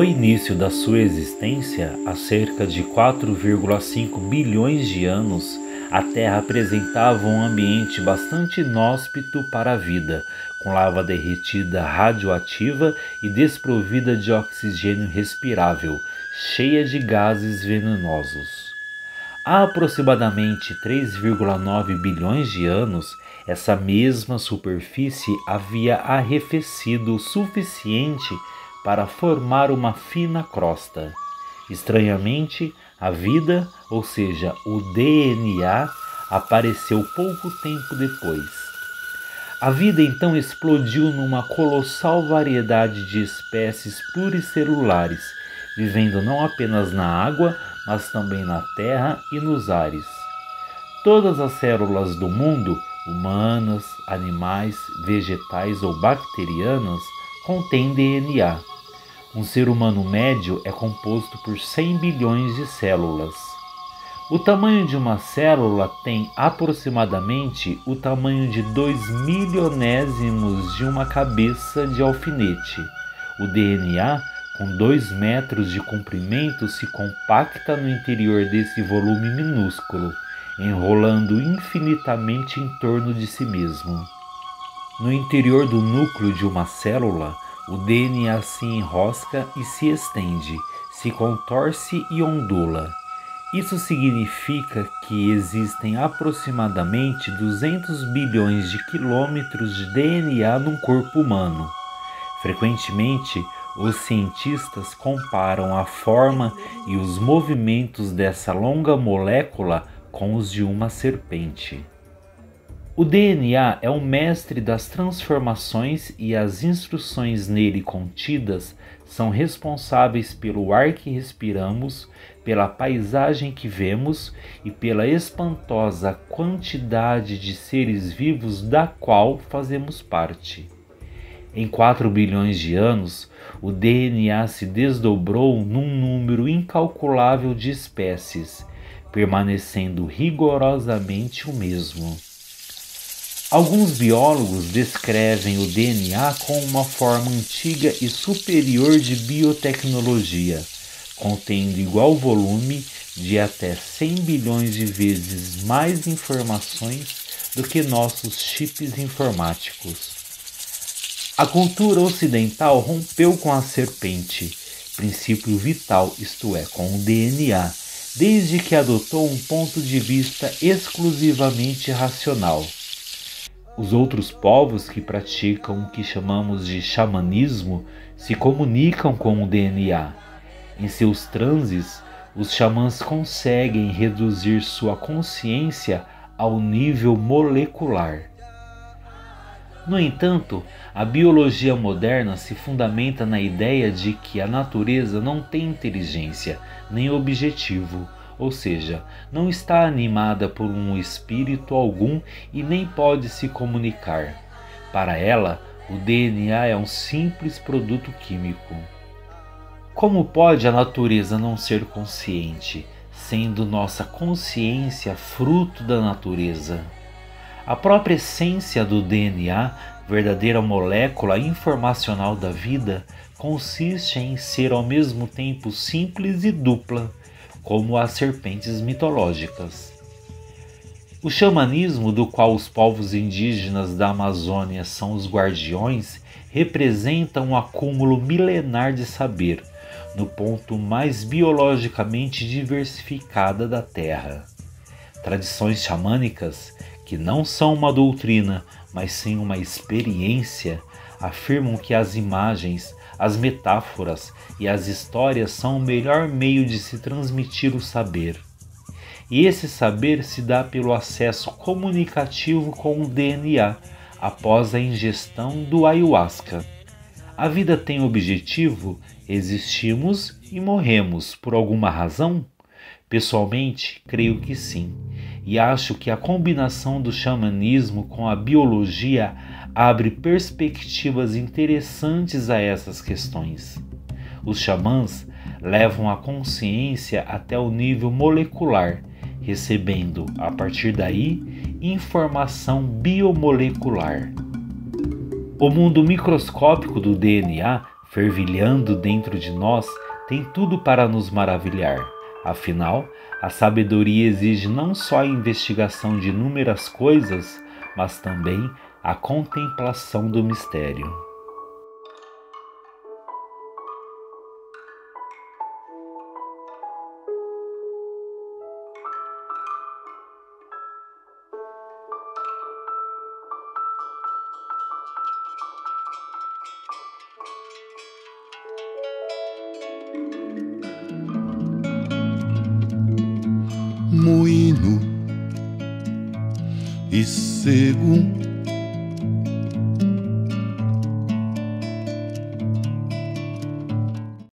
No início da sua existência, há cerca de 4,5 bilhões de anos, a Terra apresentava um ambiente bastante inóspito para a vida, com lava derretida radioativa e desprovida de oxigênio respirável, cheia de gases venenosos. Há aproximadamente 3,9 bilhões de anos, essa mesma superfície havia arrefecido o suficiente para formar uma fina crosta. Estranhamente, a vida, ou seja, o DNA, apareceu pouco tempo depois. A vida então explodiu numa colossal variedade de espécies pluricelulares, vivendo não apenas na água, mas também na terra e nos ares. Todas as células do mundo, humanas, animais, vegetais ou bacterianas, contêm DNA. Um ser humano médio é composto por 100 bilhões de células. O tamanho de uma célula tem aproximadamente o tamanho de 2 milionésimos de uma cabeça de alfinete. O DNA, com 2 metros de comprimento, se compacta no interior desse volume minúsculo, enrolando infinitamente em torno de si mesmo. No interior do núcleo de uma célula, o DNA se enrosca e se estende, se contorce e ondula. Isso significa que existem aproximadamente 200 bilhões de quilômetros de DNA num corpo humano. Frequentemente, os cientistas comparam a forma e os movimentos dessa longa molécula com os de uma serpente. O DNA é o mestre das transformações e as instruções nele contidas são responsáveis pelo ar que respiramos, pela paisagem que vemos e pela espantosa quantidade de seres vivos da qual fazemos parte. Em 4 bilhões de anos, o DNA se desdobrou num número incalculável de espécies, permanecendo rigorosamente o mesmo. Alguns biólogos descrevem o DNA como uma forma antiga e superior de biotecnologia, contendo igual volume de até 100 bilhões de vezes mais informações do que nossos chips informáticos. A cultura ocidental rompeu com a serpente, princípio vital, isto é, com o DNA, desde que adotou um ponto de vista exclusivamente racional. Os outros povos que praticam o que chamamos de xamanismo se comunicam com o DNA. Em seus transes, os xamãs conseguem reduzir sua consciência ao nível molecular. No entanto, a biologia moderna se fundamenta na ideia de que a natureza não tem inteligência nem objetivo, ou seja, não está animada por um espírito algum e nem pode se comunicar. Para ela, o DNA é um simples produto químico. Como pode a natureza não ser consciente, sendo nossa consciência fruto da natureza? A própria essência do DNA, verdadeira molécula informacional da vida, consiste em ser ao mesmo tempo simples e dupla, como as serpentes mitológicas. O xamanismo, do qual os povos indígenas da Amazônia são os guardiões, representa um acúmulo milenar de saber, no ponto mais biologicamente diversificada da Terra. Tradições xamânicas, que não são uma doutrina, mas sim uma experiência, afirmam que as imagens, as metáforas e as histórias são o melhor meio de se transmitir o saber. E esse saber se dá pelo acesso comunicativo com o DNA após a ingestão do ayahuasca. A vida tem objetivo? Existimos e morremos por alguma razão? Pessoalmente, creio que sim, e acho que a combinação do xamanismo com a biologia abre perspectivas interessantes a essas questões. Os xamãs levam a consciência até o nível molecular, recebendo, a partir daí, informação biomolecular. O mundo microscópico do DNA fervilhando dentro de nós, tem tudo para nos maravilhar. Afinal, a sabedoria exige não só a investigação de inúmeras coisas, mas também a contemplação do mistério. Moinho e cego